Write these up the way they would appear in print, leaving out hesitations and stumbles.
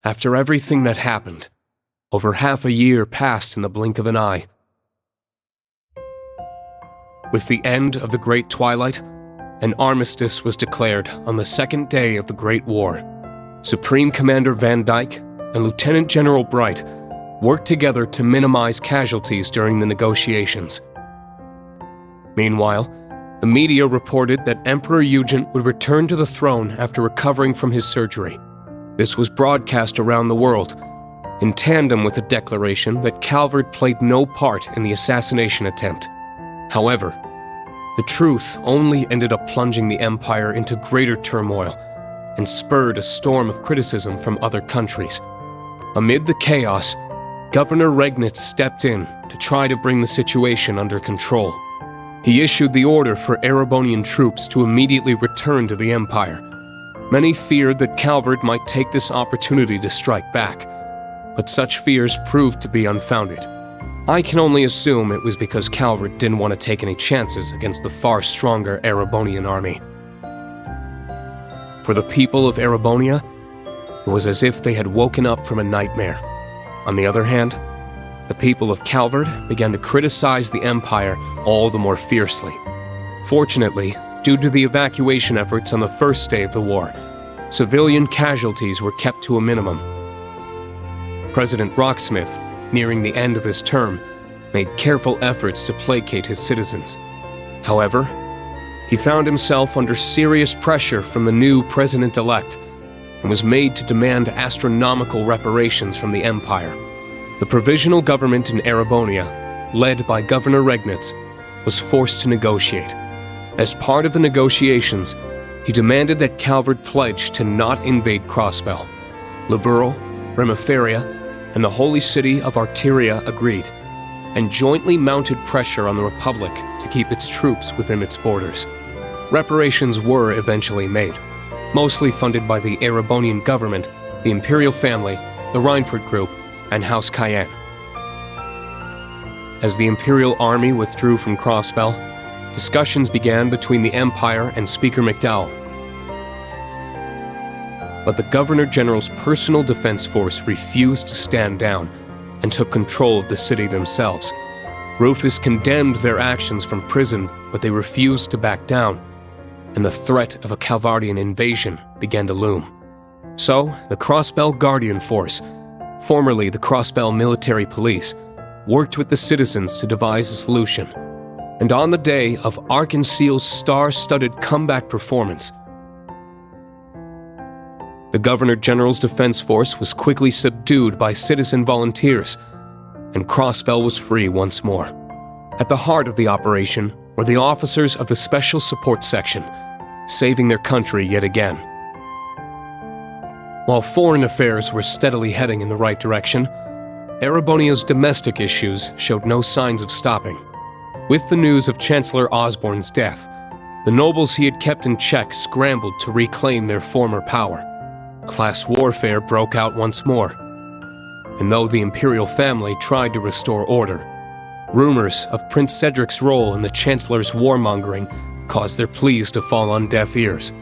After everything that happened, over half a year passed in the blink of an eye. With the end of the Great Twilight, an armistice was declared on the second day of the Great War. Supreme Commander Van Dyke and Lieutenant General Bright worked together to minimize casualties during the negotiations. Meanwhile, the media reported that Emperor Eugen would return to the throne after recovering from his surgery. This was broadcast around the world, in tandem with the declaration that Calvert played no part in the assassination attempt. However, the truth only ended up plunging the empire into greater turmoil and spurred a storm of criticism from other countries. Amid the chaos, Governor Regnitz stepped in to try to bring the situation under control. He issued the order for Erebonian troops to immediately return to the empire. Many feared that Calvert might take this opportunity to strike back, but such fears proved to be unfounded. I can only assume it was because Calvert didn't want to take any chances against the far stronger Erebonian army. For the people of Erebonia, it was as if they had woken up from a nightmare. On the other hand, the people of Calvert began to criticize the empire all the more fiercely. Fortunately, due to the evacuation efforts on the first day of the war, civilian casualties were kept to a minimum. President Rocksmith, nearing the end of his term, made careful efforts to placate his citizens. However, he found himself under serious pressure from the new president-elect and was made to demand astronomical reparations from the empire. The provisional government in Erebonia, led by Governor Regnitz, was forced to negotiate. As part of the negotiations, he demanded that Calvert pledge to not invade Crossbell. Liberal, Remiferia, and the holy city of Arteria agreed, and jointly mounted pressure on the Republic to keep its troops within its borders. Reparations were eventually made, mostly funded by the Erebonian government, the Imperial family, the Reinford Group, and House Cayenne. As the Imperial army withdrew from Crossbell, discussions began between the Empire and Speaker McDowell. But the Governor-General's personal defense force refused to stand down and took control of the city themselves. Rufus condemned their actions from prison, but they refused to back down, and the threat of a Calvardian invasion began to loom. So, the Crossbell Guardian Force, formerly the Crossbell Military Police, worked with the citizens to devise a solution. And on the day of Arkanseal's star-studded comeback performance, the Governor-General's defense force was quickly subdued by citizen volunteers, and Crossbell was free once more. At the heart of the operation were the officers of the Special Support Section, saving their country yet again. While foreign affairs were steadily heading in the right direction, Erebonia's domestic issues showed no signs of stopping. With the news of Chancellor Osborne's death, the nobles he had kept in check scrambled to reclaim their former power. Class warfare broke out once more, and though the imperial family tried to restore order, rumors of Prince Cedric's role in the Chancellor's warmongering caused their pleas to fall on deaf ears.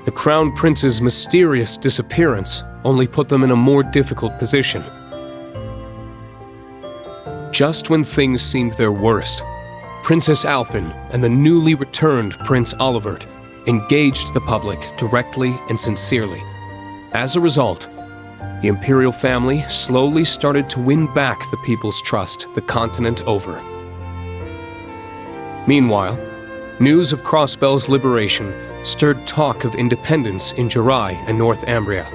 The Crown Prince's mysterious disappearance only put them in a more difficult position. Just when things seemed their worst, Princess Alpin and the newly returned Prince Olivert engaged the public directly and sincerely. As a result, the imperial family slowly started to win back the people's trust the continent over. Meanwhile, news of Crossbell's liberation stirred talk of independence in Jirai and North Ambria.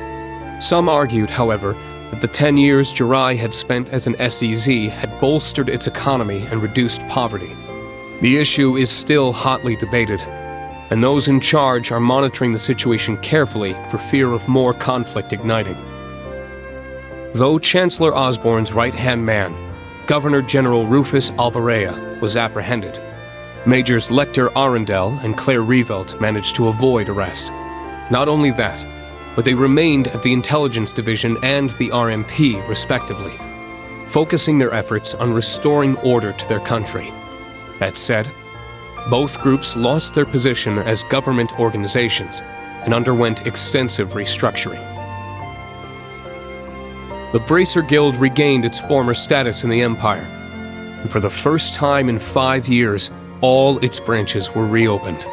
Some argued, however, that the 10 years Jirai had spent as an SEZ had bolstered its economy and reduced poverty. The issue is still hotly debated, and those in charge are monitoring the situation carefully for fear of more conflict igniting. Though Chancellor Osborne's right-hand man, Governor-General Rufus Albarea, was apprehended, Majors Lecter Arundel and Claire Revelt managed to avoid arrest. Not only that, but they remained at the Intelligence Division and the RMP, respectively, focusing their efforts on restoring order to their country. That said, both groups lost their position as government organizations and underwent extensive restructuring. the Bracer Guild regained its former status in the Empire, and for the first time in 5 years, all its branches were reopened.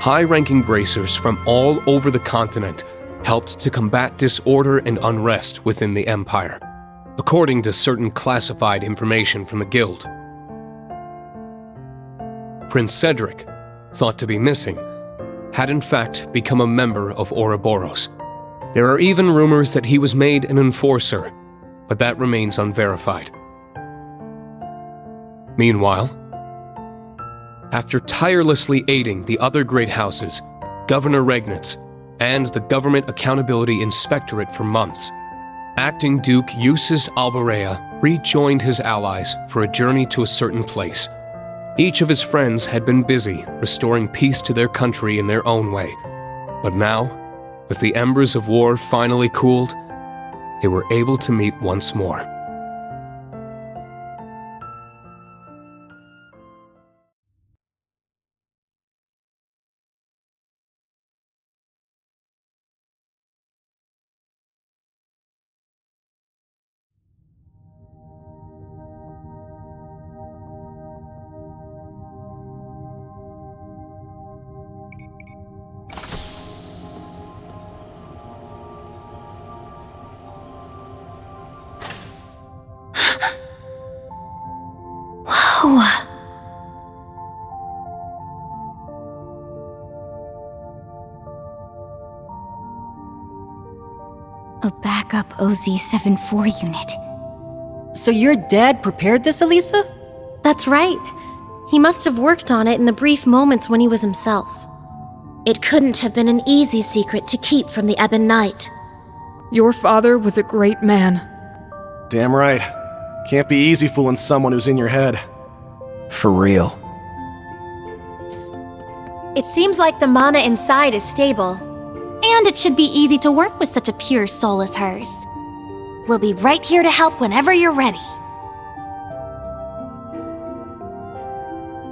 High-ranking bracers from all over the continent helped to combat disorder and unrest within the Empire, according to certain classified information from the Guild. Prince Cedric, thought to be missing, had in fact become a member of Ouroboros. There are even rumors that he was made an enforcer, but that remains unverified. Meanwhile, after tirelessly aiding the other great houses, Governor Regnitz, and the Government Accountability Inspectorate for months, Acting Duke Eustace Alborea rejoined his allies for a journey to a certain place. Each of his friends had been busy restoring peace to their country in their own way. But now, with the embers of war finally cooled, they were able to meet once more. A backup OZ-74 unit. So your dad prepared this, Elisa? That's right. He must have worked on it in the brief moments when he was himself. It couldn't have been an easy secret to keep from the Ebon Knight. Your father was a great man. Damn right. Can't be easy fooling someone who's in your head. For real. It seems like the mana inside is stable. And it should be easy to work with such a pure soul as hers. We'll be right here to help whenever you're ready.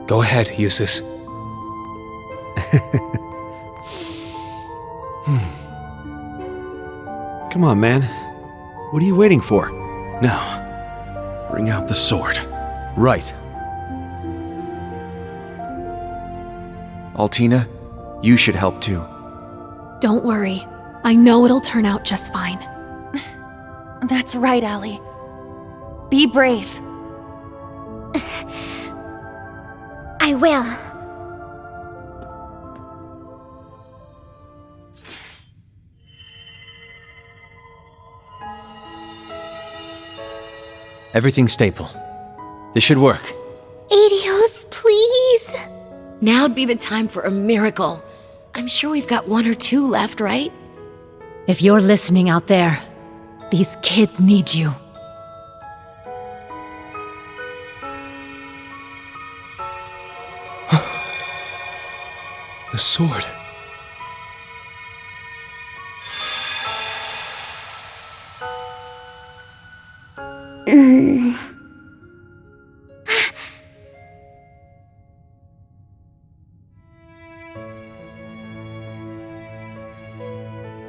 Go ahead, Eustace. Come on, man. What are you waiting for? Now, bring out the sword. Right. Altina, you should help too. Don't worry. I know it'll turn out just fine. That's right, Allie. Be brave. I will. Everything's stable. This should work. Adios, please. Now'd be the time for a miracle. I'm sure we've got 1 or 2 left, right? If you're listening out there, these kids need you. The sword.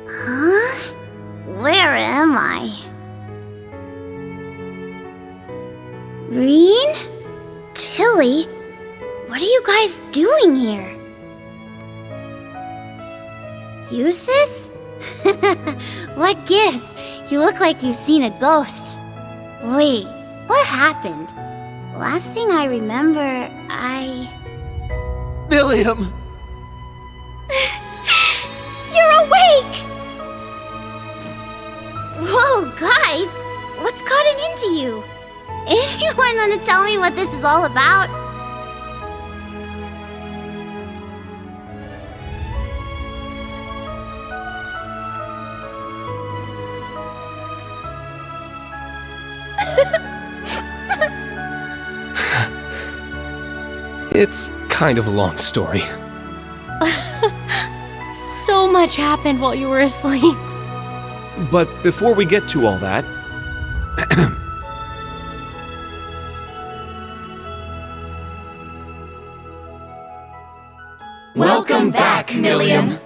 Huh? Where am I? Reen? Tilly? What are you guys doing here? Eustace? What gives? You look like you've seen a ghost. Wait, what happened? Last thing I remember, William! You're awake! Whoa, guys! What's gotten into you? Anyone want to tell me what this is all about? It's kind of a long story. So much happened while you were asleep. But before we get to all that... Welcome back, Milliam.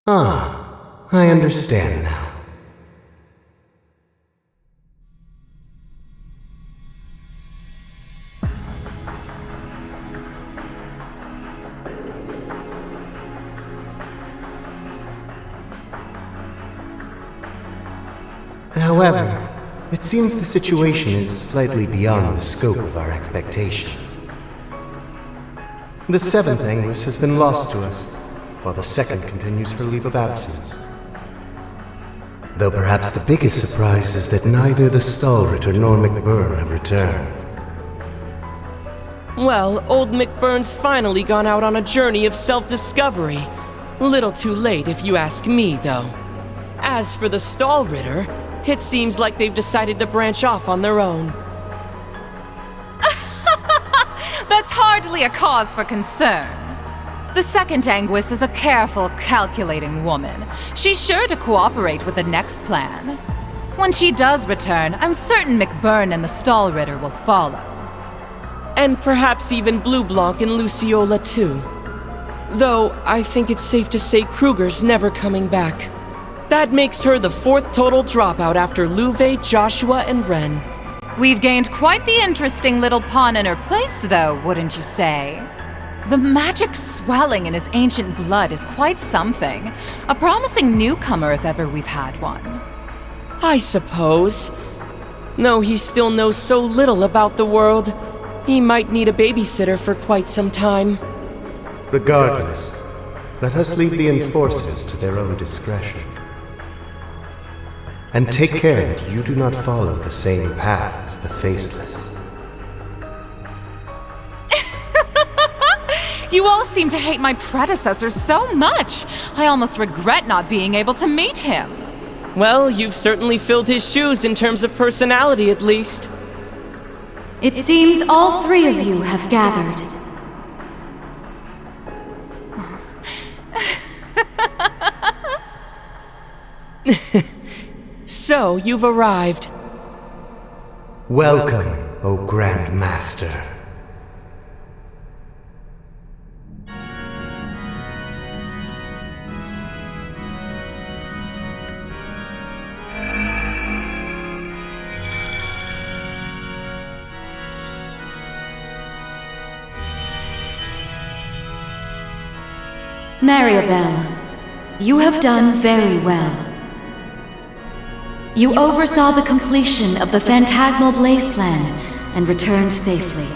I understand now. However, it seems the situation is slightly beyond the scope of our expectations. The seventh Anguis has been lost to us, while the second continues her leave of absence. Though perhaps the biggest surprise is that neither the Stalritter nor McBurn have returned. Well, old McBurn's finally gone out on a journey of self-discovery. Little too late if you ask me, though. As for the Stalritter, it seems like they've decided to branch off on their own. That's hardly a cause for concern. The second Anguis is a careful, calculating woman. She's sure to cooperate with the next plan. When she does return, I'm certain McBurn and the Stalritter will follow. And perhaps even Blue Blanc and Luciola too. Though, I think it's safe to say Kruger's never coming back. That makes her the fourth total dropout after Louve, Joshua, and Ren. We've gained quite the interesting little pawn in her place, though, wouldn't you say? The magic swelling in his ancient blood is quite something. A promising newcomer if ever we've had one. I suppose. Though he still knows so little about the world, he might need a babysitter for quite some time. Regardless, let us leave the enforcers to their own discretion. And take care that you do not follow the same path as the Faceless. You all seem to hate my predecessor so much. I almost regret not being able to meet him. Well, you've certainly filled his shoes in terms of personality, at least. It seems all three of you have gathered. So, you've arrived. Welcome, O Grand Master. Maribel, you have done very well. You oversaw the completion of the Phantasmal Blaze plan and returned safely.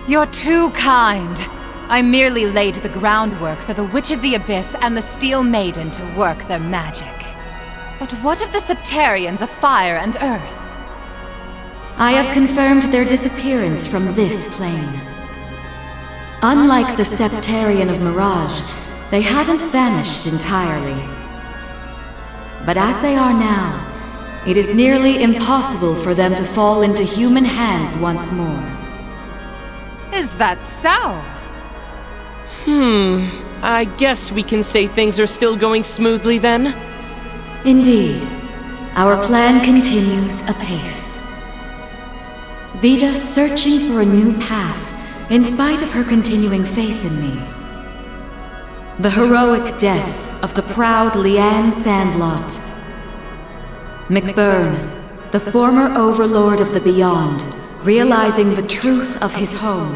You're too kind. I merely laid the groundwork for the Witch of the Abyss and the Steel Maiden to work their magic. But what of the Septarians of Fire and Earth? I have confirmed their disappearance from this plane. Unlike the Septarian of Mirage, they haven't vanished entirely. But as they are now, it is nearly impossible for them to fall into human hands once more. Is that so? I guess we can say things are still going smoothly then? Indeed. Our plan continues apace. Vida's searching for a new path, in spite of her continuing faith in me. The heroic death of the proud Leanne Sandlot. McBurn, the former overlord of the Beyond, realizing the truth of his home.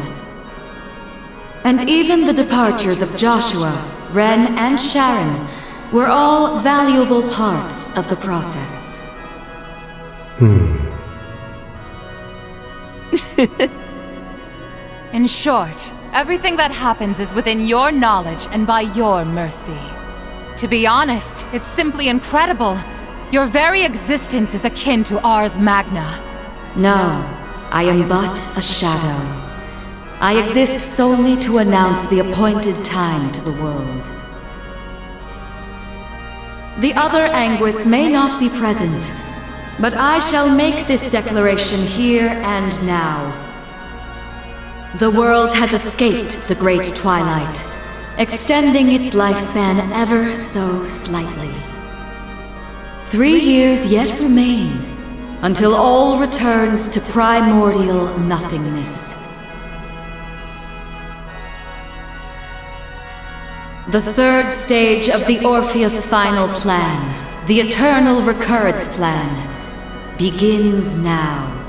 And even the departures of Joshua, Ren, and Sharon were all valuable parts of the process. In short, everything that happens is within your knowledge and by your mercy. To be honest, it's simply incredible. Your very existence is akin to Ars Magna. No, I am but a shadow. I exist solely to announce the appointed time to the world. The other Anguis may not be present, but I shall make this declaration here and now. The world has escaped the Great Twilight, extending its lifespan ever so slightly. 3 years yet remain, until all returns to primordial nothingness. The third stage of the Orpheus final plan, the Eternal Recurrence Plan, begins now.